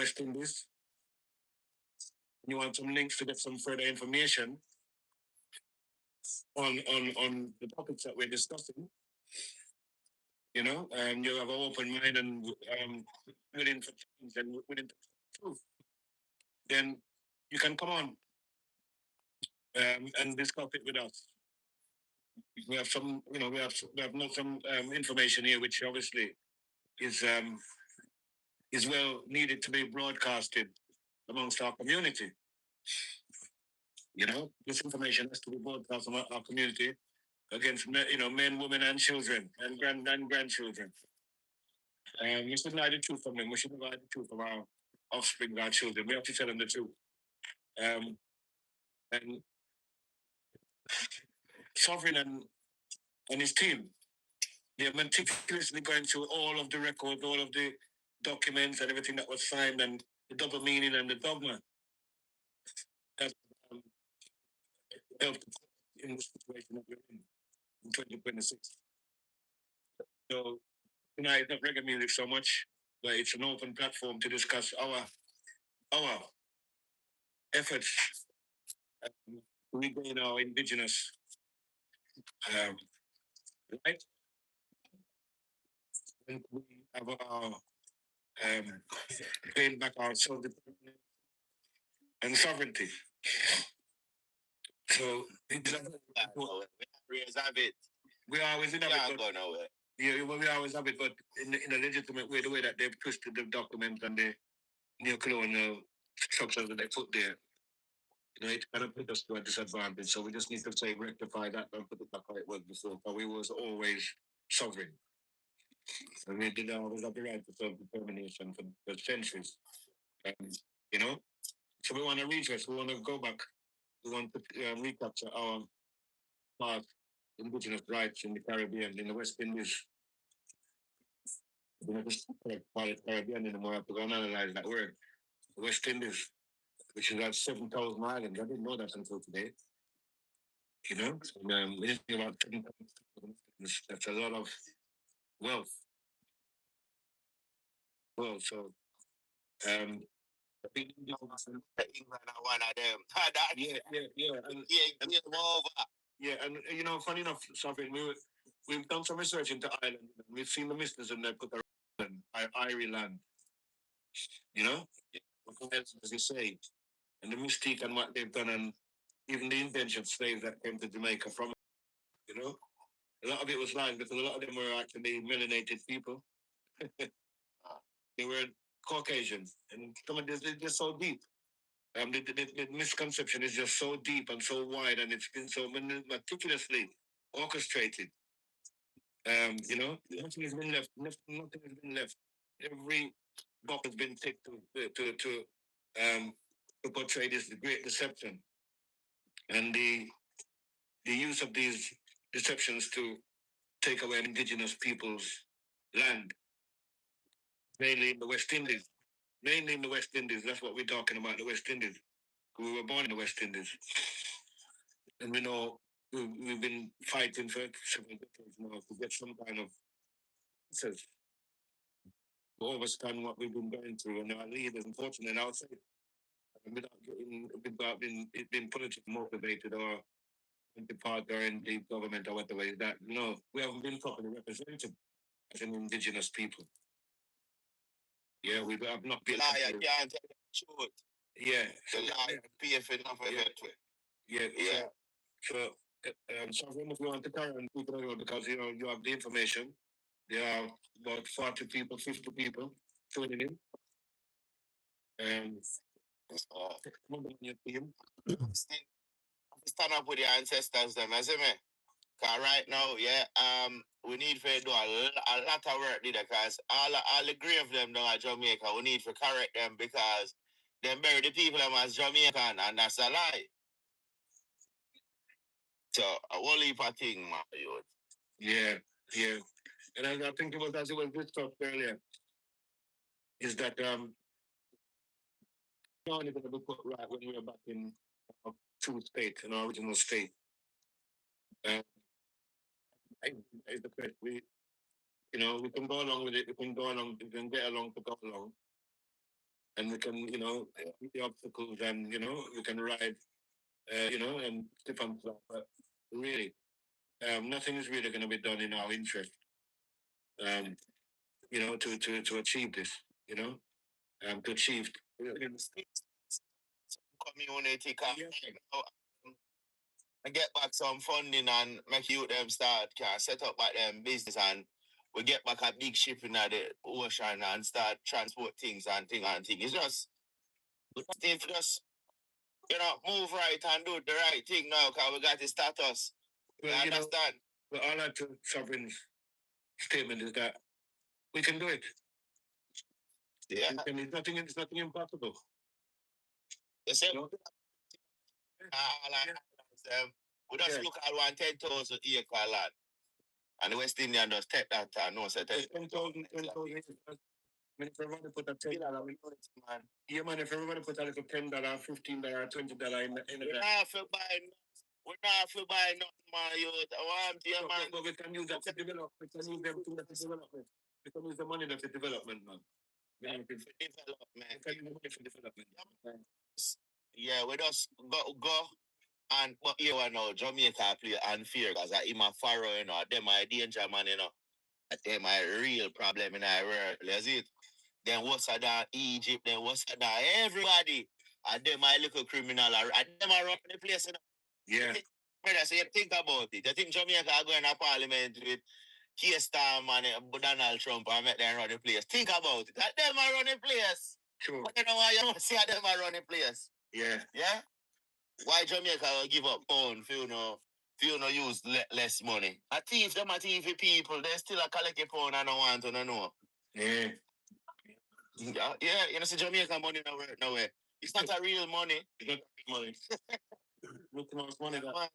West Indies, and you want some links to get some further information on the topics that we're discussing, you have an open mind and willing for change and willing to improve, then you can come on and discuss it with us. We have some, we have not some information here, which obviously is well needed to be broadcasted amongst our community. This information has to be broadcast among our community against men, women, and children and grandchildren. We shouldn't hide the truth from them. We shouldn't hide the truth from our offspring, our children. We have to tell them the truth. And Sovereign and his team, they're meticulously going through all of the records, all of the documents and everything that was signed and the double meaning and the dogma that helped in the situation that we're in 2026. So tonight, not reggae music so much, but it's an open platform to discuss our efforts to regain our indigenous right. And we have our gain back our self-determination and sovereignty. So we always have it. Go nowhere. Yeah, we always have it, but in a legitimate way, the way that they've twisted the document and the neo-colonial structures that they put there, it kind of put us to a disadvantage. So we just need to say rectify that and put it back how it was before. But we was always sovereign. And we did always have the right to self-determination for centuries. So we want to redress, we want to go back, we want to recapture our past indigenous rights in the Caribbean, in the West Indies. We don't just call it Caribbean anymore, I have to go and analyze that word. The West Indies, which is at 7,000 islands. I didn't know that until today. We didn't think about 7,000 islands. That's a lot of wealth. Well, so I think England are one of them. And funny enough, Sovereign, we've done some research into Ireland. We've seen the mysteries and they put Ireland, as you say, and the mystique and what they've done, and even the indentured slaves that came to Jamaica from, a lot of it was lying because a lot of them were actually melanated people. They were Caucasians, and some of this is just so deep. The misconception is just so deep and so wide, and it's been so meticulously orchestrated. Nothing has been left. Nothing has been left. Every box has been ticked to portray this great deception, and the use of these deceptions to take away indigenous people's land, mainly in the West Indies. Mainly in the West Indies. That's what we're talking about, the West Indies. We were born in the West Indies. And we know we've been fighting for several decades now to get some kind of answers to understand what we've been going through. And our leaders, unfortunately, I'll say, without being politically motivated or in the party or in the government or whatever, is that, we haven't been properly represented as an indigenous people. Yeah, we have not been. I can't tell the truth. Yeah. So I pay for enough of it. Yeah. So, Sovereign, if you want to carry on, because you have the information. There are about 40 people, 50 people tuning in. And your team. Stand up with your ancestors, them, as me. Cause right now, we need to do a lot of work, because all the grave them down at Jamaica, we need to correct them because they bury the people them as Jamaican, and that's a lie. So a whole heap of thing, man. Yeah. And I think it was as it was discussed earlier, is that only going to be put right when we are back in our true state, in our original state. Is the best. We can go along with it. We can get along to go along. and we can, the obstacles, and we can ride, and step on flat. But really, nothing is really going to be done in our interest, um, to achieve this, to achieve. Community can and get back some funding and make you them start can set up back them business, and we get back a big ship in the ocean and start transport things and thing and thing. It's just move right and do the right thing now because we got the status. Well, you understand? Well, all I to Sovereign's statement is that we can do it. Yeah. And it's nothing impossible. You see? No? We just look at 110,000 acre land. And the West Indian just take that and no say 10,000. If everybody put a $10, man. Yeah, man, if everybody put a little $10, $15, $20 in the we're not for buy nothing, man. Man. But we can use that to develop. We can use them to development. We can use the money for development, man. Yeah, we just go and but you know Jamaica play unfair because I'm a Pharaoh, them are danger man, them are real problem in our world. That's it. Then what's that Egypt, then what's that everybody. And them are little criminal and them are running the place, Yeah. Brother, so you think about it. You think Jamaica are going to parliament with Keir Starmer and Donald Trump and make them run the place. Think about it. That them are running place. True. But you know why you don't see them are running place? Yeah. Yeah? Why Jamaica will give up pound if you know use less money? A thief, them a thief people. They still a collect a pound and don't want to know. Yeah. Yeah, you know, see Jamaica money nowhere. It's not a real money. It's not real money. Look how much money that.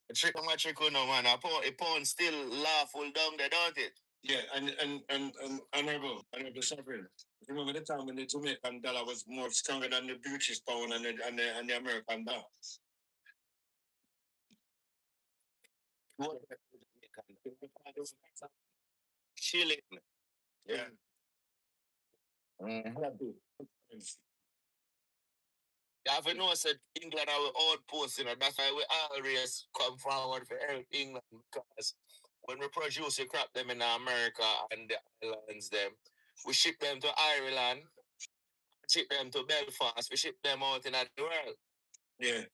A trick on my trick on no man. A pound still lawful down there, don't it? Yeah, and honorable sovereign. Remember the time when the Jamaican dollar was more stronger than the British pound and the American dollar. What? Shilling. Yeah. Mm-hmm. You have to know said England are outpost, that's why we always come forward for help England because when we produce the crop them in America and the islands them, we ship them to Ireland, ship them to Belfast, we ship them out in the world. Yeah.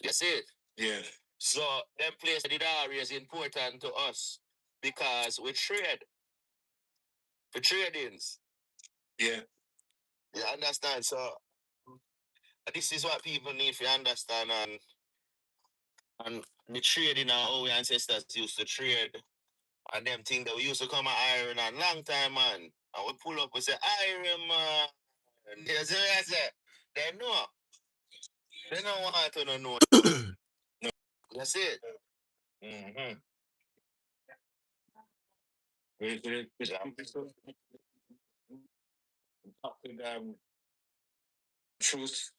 You see it? Yeah. So them place the area is important to us because we trade. For tradings. Yeah. You understand? So this is what people need to understand and the trading and how our ancestors used to trade and them things that we used to come at iron and long time man. And we pull up and say iron man. You see what I say? They know. They don't want to know. No. That's it. Mm-hmm. Truth.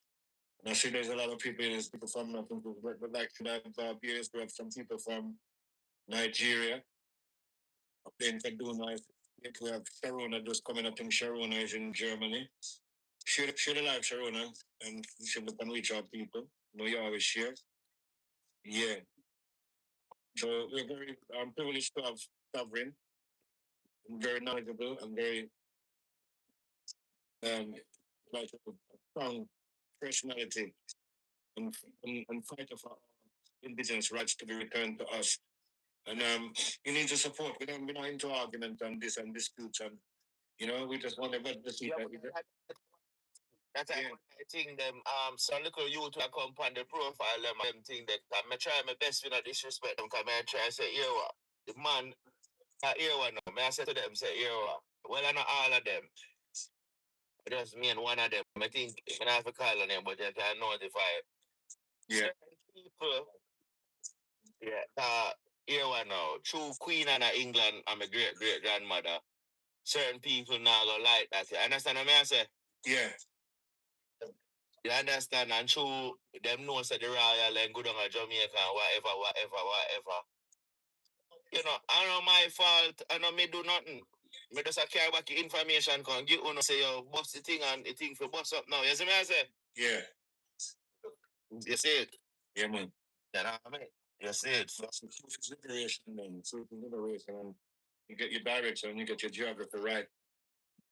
And I see there's a lot of people, there's people from nothing, but like that Barbados, we have some people from Nigeria, up there in Kaduna. We have Sharona just coming up in Sharona is in Germany. Share the live, Sharona, and you should look and reach out people. You always share. Yeah. So we're very privileged to have Sovereign. I'm very knowledgeable. I'm very like a strong personality and fighter for indigenous rights to be returned to us. And you need to support. We're not into argument and this and disputes and we just want to see that. That's yeah. I think them some little youth who come on the profile them think that I try my best to not disrespect them because I try to say, yeah, what the man here one now. I say to them, say, yeah, what? Well I not all of them. Just me and one of them. I think I have to call on them, but they can notify. Yeah. Certain people, yeah. Here one now. True Queen of England, I'm a great great grandmother. Certain people now go like that. You understand what I say? Yeah. You understand? And true, them know that the royal and good on a Jamaica and whatever. I know my fault. I know me do nothing. Me just a carry back the information can get on say yo bust the thing and the thing for bust up now. You see me I say? Yeah. You see it? Yeah, man. You know what I mean? You see it. That's the truth liberation, man. Truth liberation. And you get your direction and you get your geography right.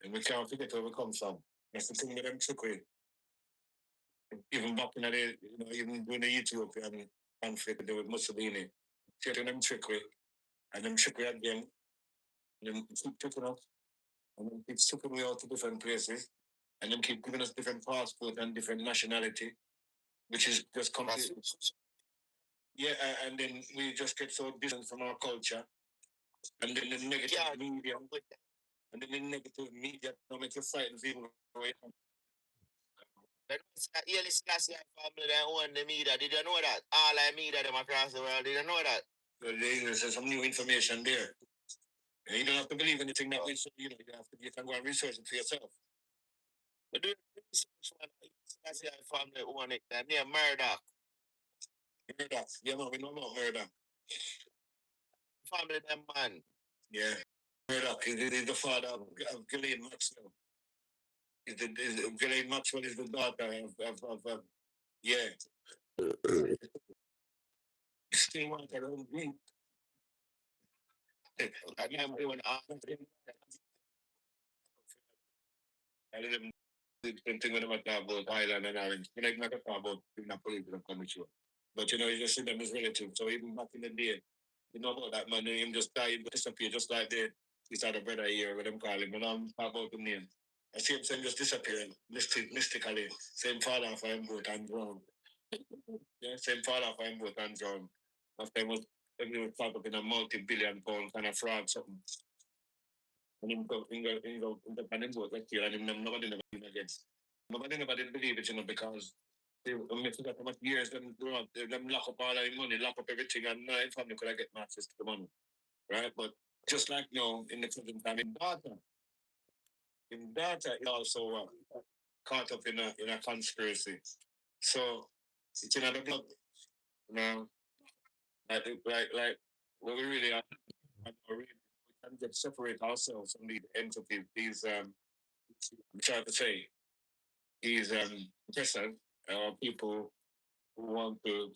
And we can't forget where we come from. That's the thing with them trickery. Even back in the day, even when the Ethiopian conflict there with Mussolini, taking them trickery and them trickery again, and them keep tricking us, and then keep stripping me out to different places, and then keep giving us different passport and different nationality, which is just completely. Yeah, and then we just get so distant from our culture, and then the negative media, and then the negative media don't make you frightened people away. Yeah, listen, that's the family that own the media. Did you know that? All the media them across the world, did you know that? Well, there's some new information there. And you don't have to believe anything that we say, you can go and research it for yourself. But do research one, that's the family own it. That name Murdoch. Murdoch. Yeah, man, we know about Murdoch. Family them man. Yeah. Murdoch is the father of Ghislaine Maxwell. Ghislaine Maxwell is the daughter of yeah. Still want to run green. I am doing I didn't think about that about Ireland and Ireland. You know, not about the political commission. But you just see them as relatives. So even back in the day, you know about that man, him just died, disappear, just like the his other brother here, what them call him. And I'm talk about the name. I see him saying just disappearing, mystically. Same father for him both and drowned. Yeah, same father for him both and drowned. After he was caught up in a multi-billion pound kind of fraud something. And and him both like here, and him nobody never been against. Nobody never did believe it, because they forgot how much years them lock up all their money, lock up everything, and now family could get access to the money, right? But just like now in the present time, in data is also caught up in a conspiracy. So it's in the blood, you know, like what we really are, we can get separate ourselves from these entities, these I'm trying to say, these oppressors, people who want to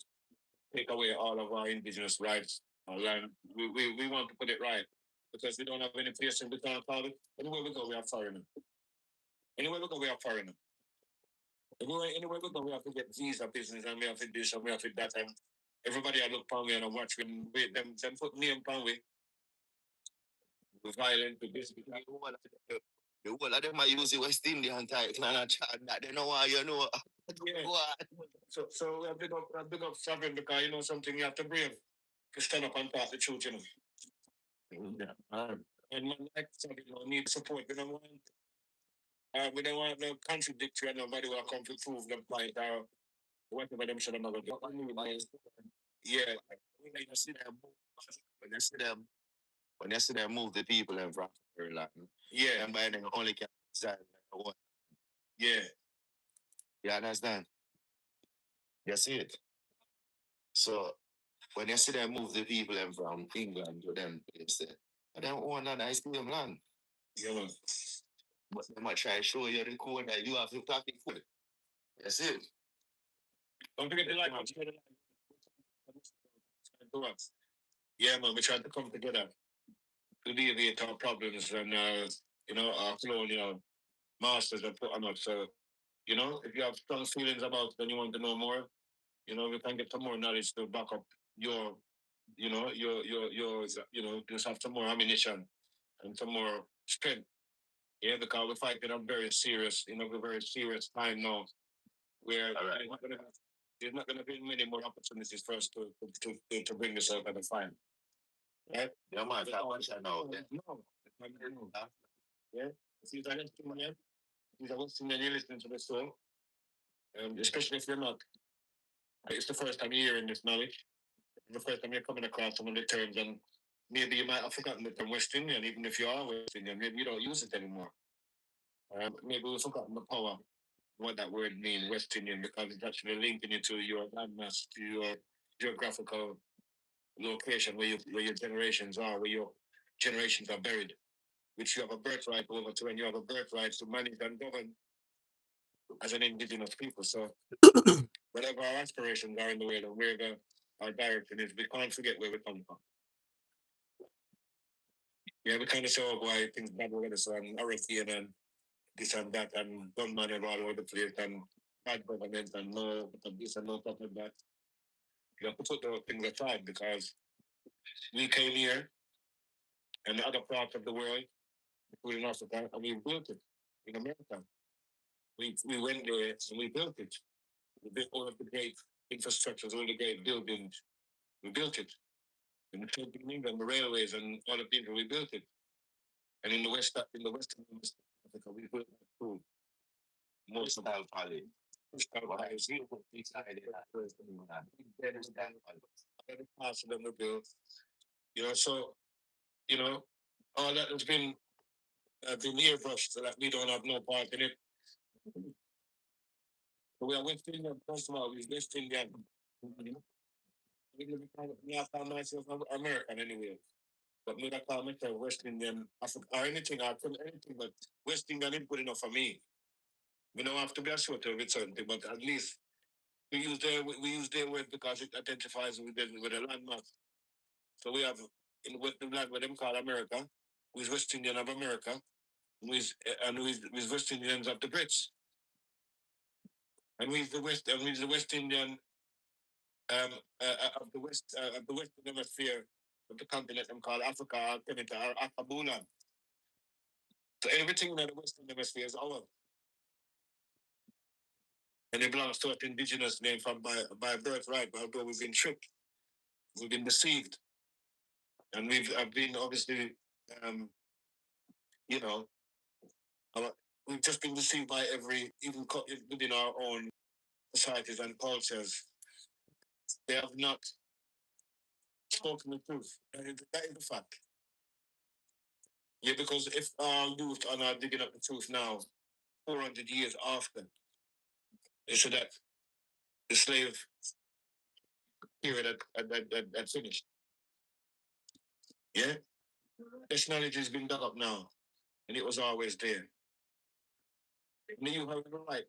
take away all of our indigenous rights, our land. We want to put it right because we don't have any place in the town call it. Anywhere we go, we are foreigner. Anywhere we go, we are foreigner. Anywhere we go, we have to get visa business and we have to this and we have to that. And everybody I look upon me and I watch them put name upon we violent to this. The whole of them are using West Indian type and that they know why you know. Yeah. So we have big up Savin because something you have to brave to stand up and talk the truth, Yeah. And man like Savin, need support. We don't want no contradictory and nobody will come to prove them point or whatever them should have never do. Yeah. When you see them when you see them when you see them move the people in from Latin. Yeah. And by then only can design like one. Yeah. You understand? You see it? So when you see them move the people in from England to them place there, they don't own a nice game land. Yeah, man. But they might try to show you the code that you have to talk it for. You see it? Don't forget the language. Yeah, man, we try to come together to alleviate our problems and our colonial masters that put on us. So, if you have strong feelings about it and you want to know more, we can get some more knowledge to back up your just have some more ammunition and some more strength. Yeah, because we're fighting a very serious, a very serious time now where there's not gonna be many more opportunities for us to bring this out at the fight. Right? Yeah, man, that one I know. No. Yeah. See that yeah? If I was listening to the song, especially if you're not, it's the first time you're hearing this knowledge. The first time you're coming across some of the terms, and maybe you might have forgotten the term West Indian, even if you are West Indian, maybe you don't use it anymore. Maybe we've forgotten the power, what that word means, West Indian, because it's actually linking you to your landmass, to your geographical location where your generations are, where your generations are buried. which you have a birthright over to, and you have a birthright to manage and govern as an indigenous people. So whatever our aspirations are in the world, and wherever our direction is, we can't forget where we come from. Yeah, we kind of show up why things bad over this and hurricane and this and that and gunman and all over the place and bad government and no this and no stuff like that. You have to put those things aside because we came here and the other parts of the world, including Africa, and we built it in America. We went there and we built it. We built all of the great infrastructures, all the great buildings. We built it. In England, the railways and all the things, we built it. And in the Western Africa, we built it too. Most of our valley. Parts of them were built. You know, so you know, all that has been airbrushed so that we don't have no part in it. So we are West Indian, first of all, we're West Indian. I call myself American anyway. But me that call myself West Indian Africa or anything, I could anything, but West Indian is good enough for me. We don't have to be ashamed of it, something, but at least we use their word because it identifies with a landmark. So we have in what the land what them call America, who is West Indian of America, who is West Indians of the Brits. And we is the West Indian um of the Western hemisphere of the continent them called Africa or Akabuna. So everything in the Western hemisphere is ours. And it belongs to an indigenous name from by birthright, although we've been tricked, we've been deceived. And I've been obviously um, you know, we've just been deceived by even within our own societies and cultures. They have not spoken the truth. That is the fact. Yeah, because if our youth are not digging up the truth now, 400 years after, they said that the slave period had finished. Yeah? This knowledge has been dug up now, and it was always there. And you have the right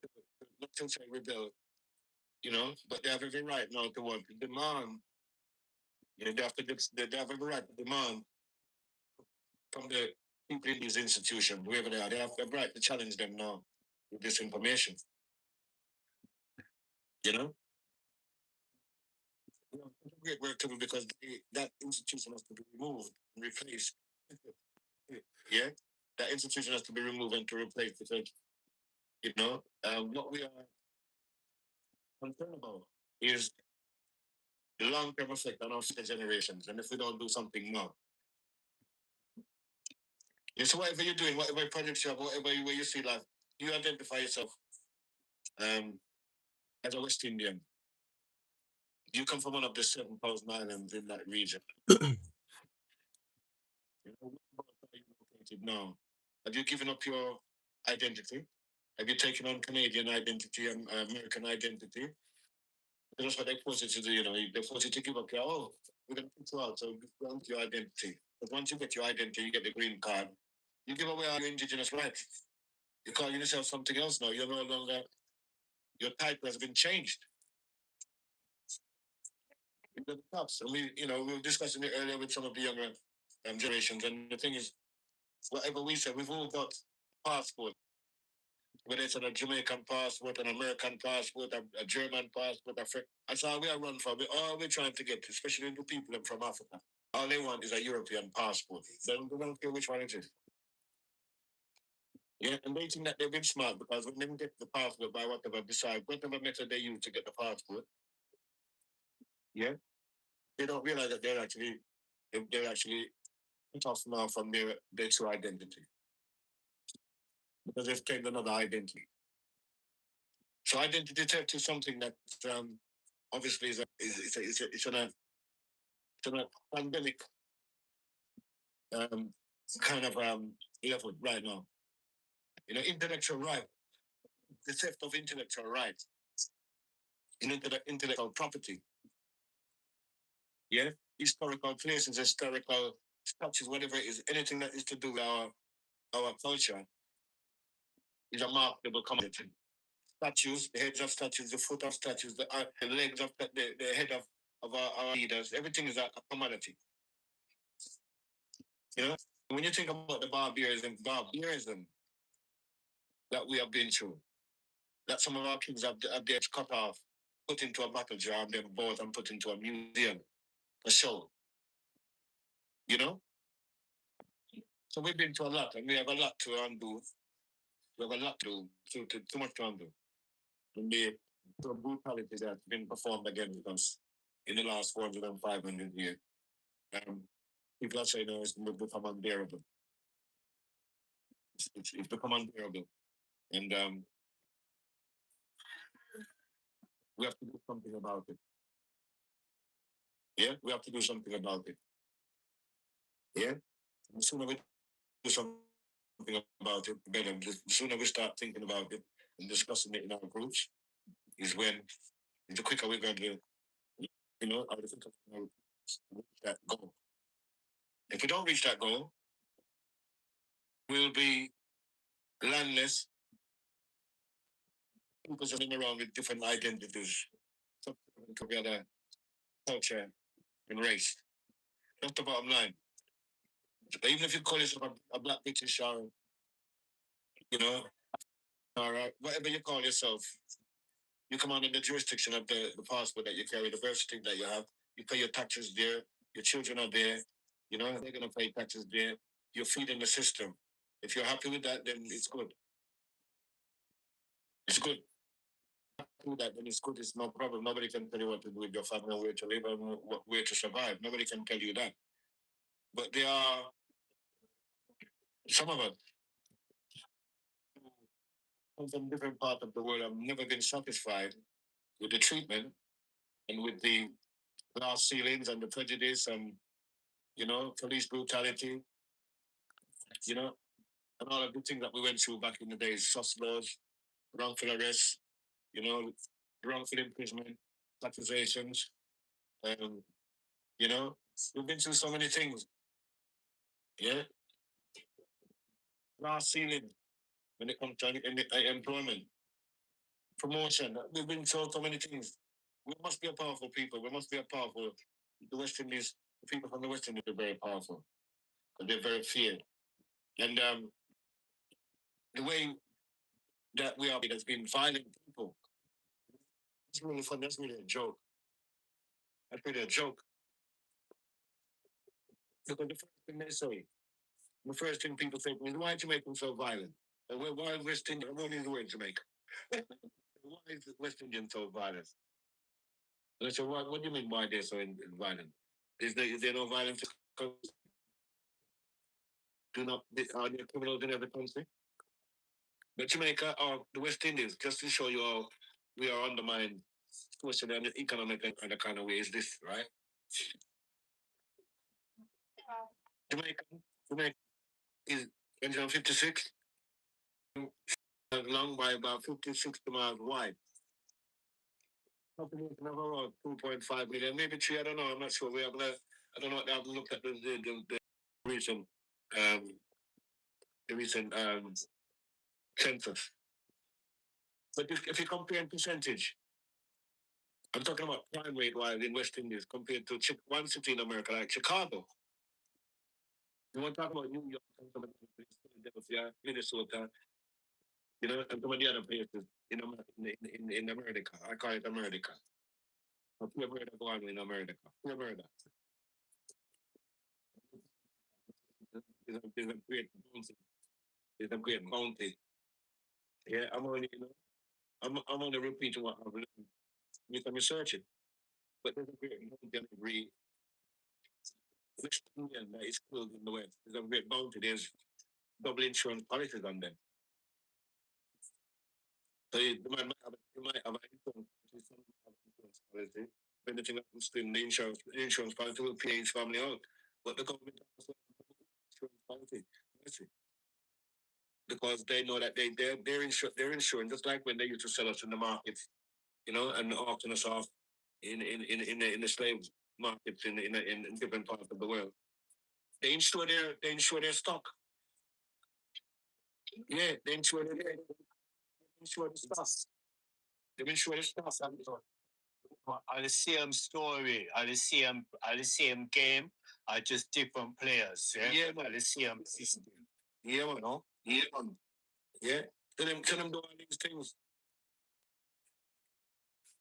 not to say rebel, but they have every right now to want to demand. They have every right to demand from the people in these institutions, whoever they are. They have the right to challenge them now with this information. You know, great work to do because that institution has to be removed and replaced. Yeah, that institution has to be removed and to replace because what we are concerned about is the long-term effect on our future generations, and if we don't do something now, so whatever you're doing, whatever projects you have, whatever where you see like you identify yourself um as a West Indian. You come from one of the 7,000 islands in that region. Where are you located now? Have you given up your identity? Have you taken on Canadian identity and American identity? That's what they force you to do, they force you to give up we're going to put you out, so give up your identity. But once you get your identity, you get the green card, you give away all your indigenous rights. You call yourself something else now. You're no longer, your title has been changed. The cops. And we were discussing it earlier with some of the younger generations. And the thing is, whatever we said, we've all got passport, whether it's a Jamaican passport, an American passport, a German passport, a French. That's all we are run for. All we're trying to get, especially the people from Africa, all they want is a European passport. They don't care which one it is. Yeah, and they think that they've been smart because when they get the passport by whatever method they use to get the passport, yeah, they don't realize that they're actually cut off now from their true identity because they've claimed another identity. So identity theft is something that obviously it's a pandemic um, kind of level right now. Intellectual right, the theft of intellectual rights, intellectual property. Yeah, historical places, historical structures, whatever it is, anything that is to do with our our culture is a marketable commodity. Statues, the heads of statues, the foot of statues, the legs of the head of our leaders, everything is a commodity. You know, when you think about the barbarism that we have been through, that some of our kids have their heads cut off, put into a bottle jar, and then bought and put into a museum, a show, you know? So we've been through a lot, and we have a lot to undo. We have a lot to do, too much to undo. And the brutality that's been performed against us in the last 400 and 500 years. Um, People are saying, it's become unbearable. It's become unbearable. And we have to do something about it. Yeah, we have to do something about it. Yeah, the sooner we do something about it, the better. The sooner we start thinking about it and discussing it in our groups, is when the quicker we're going to, or the quicker we're going to reach that goal. If we don't reach that goal, we'll be landless. People running around with different identities, some together, culture and race. That's the bottom line. Even if you call yourself a black British or, you know, or whatever you call yourself, you come under the jurisdiction of the passport that you carry, the birth certificate that you have. You pay your taxes there. Your children are there. They're going to pay taxes there. You're feeding the system. If you're happy with that, then it's good. It's good. Do that, then it's good. It's no problem. Nobody can tell you what to do with your family, where to live, and where to survive. Nobody can tell you that. But there are some of us from different parts of the world have never been satisfied with the treatment and with the glass ceilings and the prejudice and police brutality, you know, and all of the things that we went through back in the days, sus laws, wrongful arrests, you know, wrongful imprisonment, accusations, um, we've been through so many things. Yeah, glass ceiling when it comes to employment, promotion. We've been through so many things. We must be a powerful people. We must be a powerful. The West Indies, the people from the West Indies are very powerful. And they're very feared. And the way that we are, it has been violent people. It's really fun. That's really a joke. That's really a joke. Because the first thing they say, the first thing people say is, why Jamaicans so violent? And why West Indian? I'm only the word Jamaica. Why is the West Indian so violent? And I said, what do you mean why they're so violent? Is there no violence? Are there criminals in every country? But Jamaica or the West Indies, just to show you how we are undermined socially and economic and other kind of ways, this, right? Jamaica, Jamaica is 156 long by about 56 miles wide. Population of around 2.5 million, maybe three, I don't know, I'm not sure. I don't know, I haven't looked at the recent, um, census. But if you compare in percentage, I'm talking about crime rate wise in West Indies compared to one city in America like Chicago. You want to talk about New York, Philadelphia, Minnesota, and some of the other places in America. I call it America. Pure murder go on in America. Pure murder. It's a great bounty. It's a great bounty. Yeah, I'm only repeating what I've learned with the researching. But there's a great bounty on every West Indian that is killed in the West. There's a great bounty. There's double insurance policies on them. So you might have an insurance policy. When the thing happens to him, the insurance policy will pay his family out. But the government also has an insurance policy. Because they know that they're insuring, just like when they used to sell us in the markets, and auction us off in the slave markets in different parts of the world. They insure their stock. Yeah, they ensure the ensure the stuff. They ensure the stuff. Are the same story, are the same game, are just different players. Yeah, yeah, but the same system. Yeah, man. No? Yeah, man. Yeah. Tell them do all these things.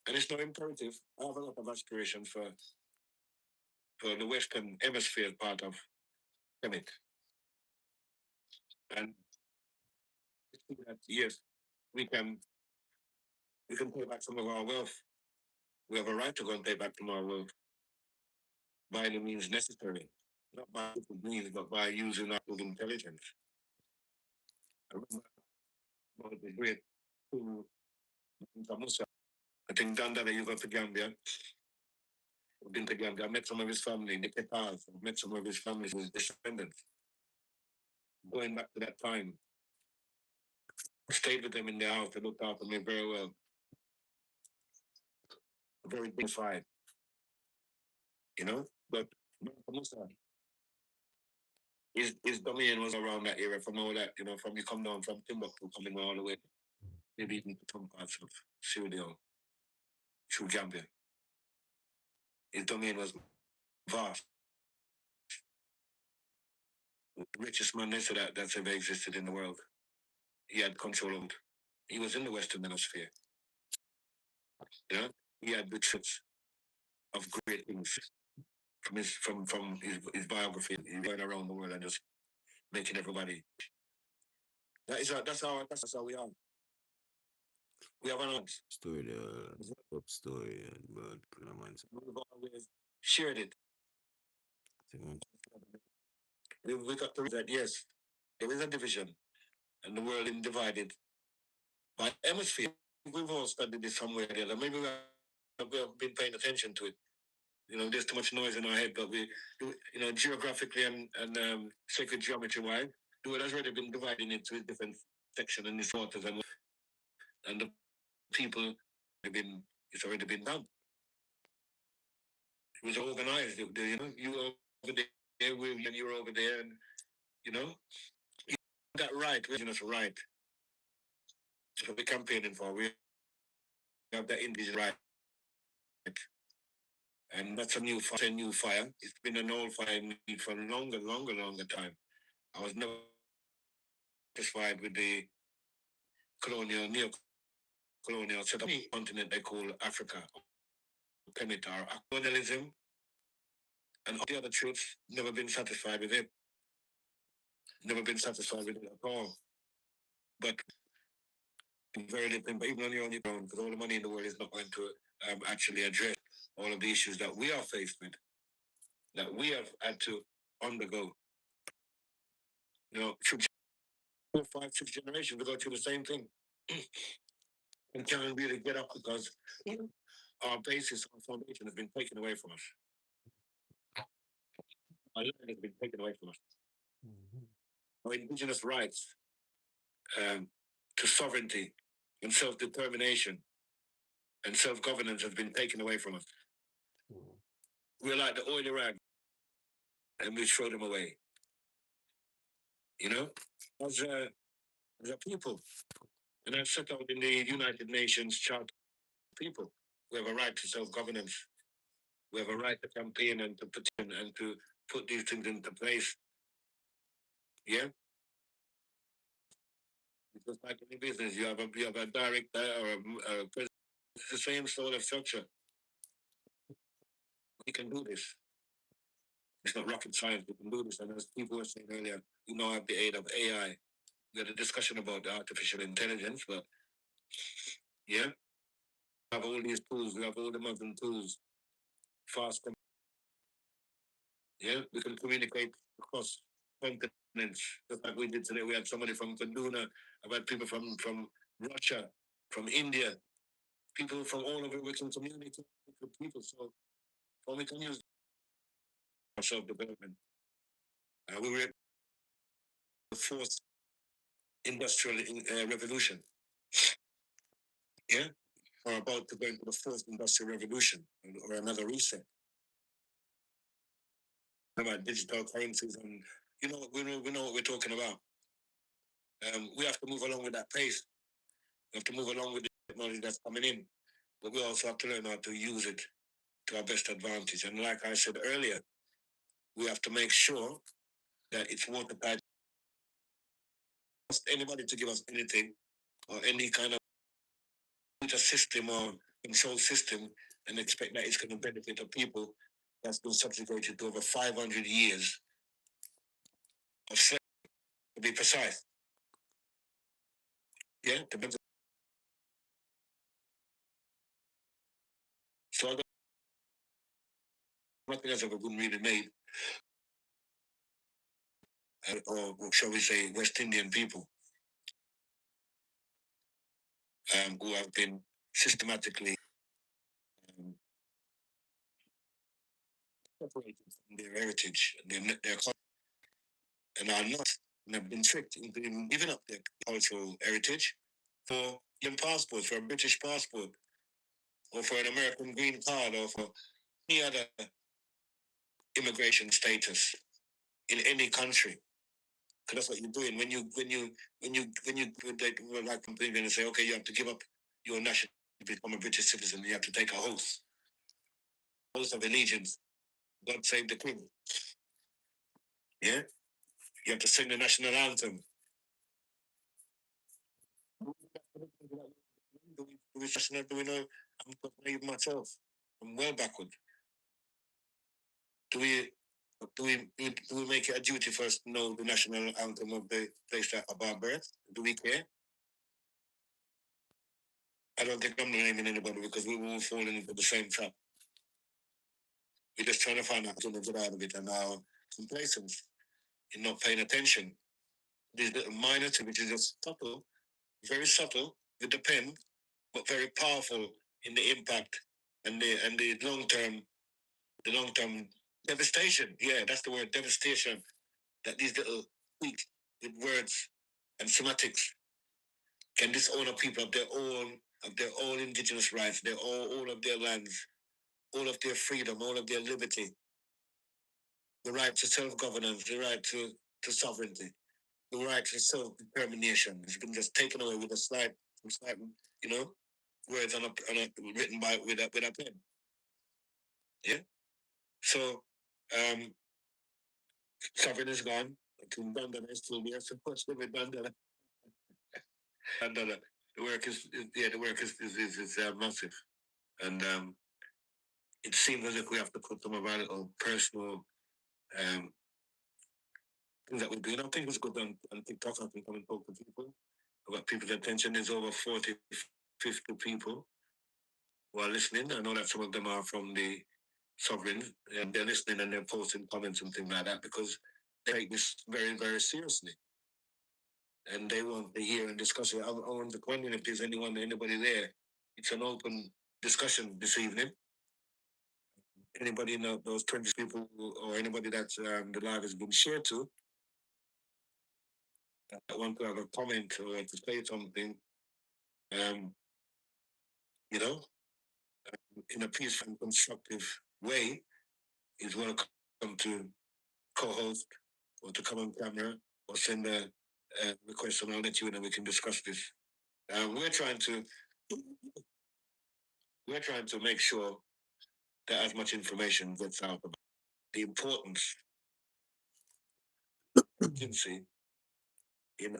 And it's not imperative. I have a lot of aspirations for the Western Hemisphere part of Kemet. And I think that yes, we can we can pay back some of our wealth. We have a right to go and pay back some of our wealth by any means necessary. Not by different means, but by using our intelligence. I remember one of the great who I think Dandala, you got to Gambia. I've been to Gambia. I met some of his family, the Ketars. I met some of his family, his descendants. Going back to that time, I stayed with them in their house. They looked after me very well, very dignified, you know. But Musa, his domain was around that area from all that, you know, from you come down from Timbuktu coming all the way, maybe even to some parts of Sierra Leone, through Gambia. His domain was vast. The richest man next to that's ever existed in the world. He had control of it. He was in the Western Hemisphere. You know, he had bits of great things from his biography. He went around the world and just making everybody. That's how we are. We have an story, top story, but we've always shared it. We got to realize that yes, there is a division, and the world is divided by hemisphere. We've all studied this somewhere or the other. Maybe we have been paying attention to it. You know, there's too much noise in our head, but you know, geographically and sacred geometry wise, the world has already been divided into a different section and these waters and the people have been, it's already been done. It was organized. You know, you were over there and you were over there, and you know, you got right. We're just right. That's what we're campaigning for. We have that indigenous right. And that's a new fire. It's been an old fire for a longer time. I was never satisfied with the neo-colonial set of continent they call Africa, Penitar, colonialism, and all the other truths. Never been satisfied with it. Never been satisfied with it at all. But very little, but even on your own, because all the money in the world is not going to actually address all of the issues that we are faced with, that we have had to undergo. You know, through 4, 5, 6 generations, we go through the same thing. And can't really get up because our basis, our foundation has been taken away from us. Our land has been taken away from us. Our indigenous rights to sovereignty and self-determination and self-governance has been taken away from us. We're like the oily rag, and we throw them away. You know, as a people, and that's set out in the United Nations Charter of People. We have a right to self-governance. We have a right to campaign and to petition and to put these things into place. Yeah. Because like any business, you have a director or a president. It's the same sort of structure. We can do this. It's not rocket science. We can do this. And as people were saying earlier, we now have the aid of AI. We had a discussion about artificial intelligence, but yeah, we have all these tools. We have all the modern tools. Fast. Yeah, we can communicate across continents. Just like we did today. We had somebody from Kaduna. I've had people from Russia, from India, people from all over. We can communicate with people. So we can use self-development. We were the fourth industrial revolution. Yeah, or about to go into the fourth industrial revolution or another reset. About digital currencies, and we know what we're talking about. We have to move along with that pace. We have to move along with the technology that's coming in, but we also have to learn how to use it to our best advantage. And like I said earlier, we have to make sure that it's watertight. Anybody to give us anything or any kind of system or control system and expect that it's going to benefit the people that's been subjugated to over 500 years of slavery, to be precise. Yeah, so I don't, nothing has ever been really made, or shall we say, West Indian people who have been systematically separated from their heritage and their culture, and are not, and have been tricked into giving up their cultural heritage for your passport, for a British passport, or for an American green card, or for any other immigration status in any country. Because that's what you're doing when you they, like company and say, okay, you have to give up your national to become a British citizen. You have to take a oath of allegiance. God save the Queen. Yeah, you have to sing the national anthem. Do we know? I'm not myself. I'm well backward. Do we? Do we make it a duty for us to know the national anthem of the place that of our birth? Do we care? I don't think I'm naming anybody because we will all fall into the same trap. We're just trying to find out to get out of it and our complacence in not paying attention. These little minor things, which is just subtle, very subtle with the pen, but very powerful in the impact and the long term devastation. Yeah, that's the word, devastation. That these little tweaks with words and semantics can disown a people of their own indigenous rights, all of their lands, all of their freedom, all of their liberty, the right to self-governance, the right to sovereignty, the right to self-determination. It's been just taken away with a slight, you know, words written by with a pen. Yeah. So, sovereignty is gone. Dandana is still there. Supposed to be Dandana. Dandana. The work is massive, and it seems as if we have to put some of our little personal um things that we do. I think it's good on TikTok. I can come and talk to people. I've got people's attention. There's over 40, 50 people who are listening. I know that some of them are from the sovereign and they're listening and they're posting comments and things like that because they take this very, very seriously. And they want to hear and discuss it. I want to wonder if there's anybody there. It's an open discussion this evening. Anybody in those 20 people or anybody that the live has been shared to, I want to have a comment or to say something, um, you know, in a peaceful and constructive way, is welcome to co-host or to come on camera or send a request and I'll let you in and we can discuss this. We're trying to make sure that as much information gets out about the importance of urgency in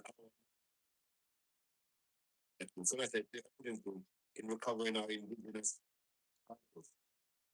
so I said the urgency in recovering our indigenous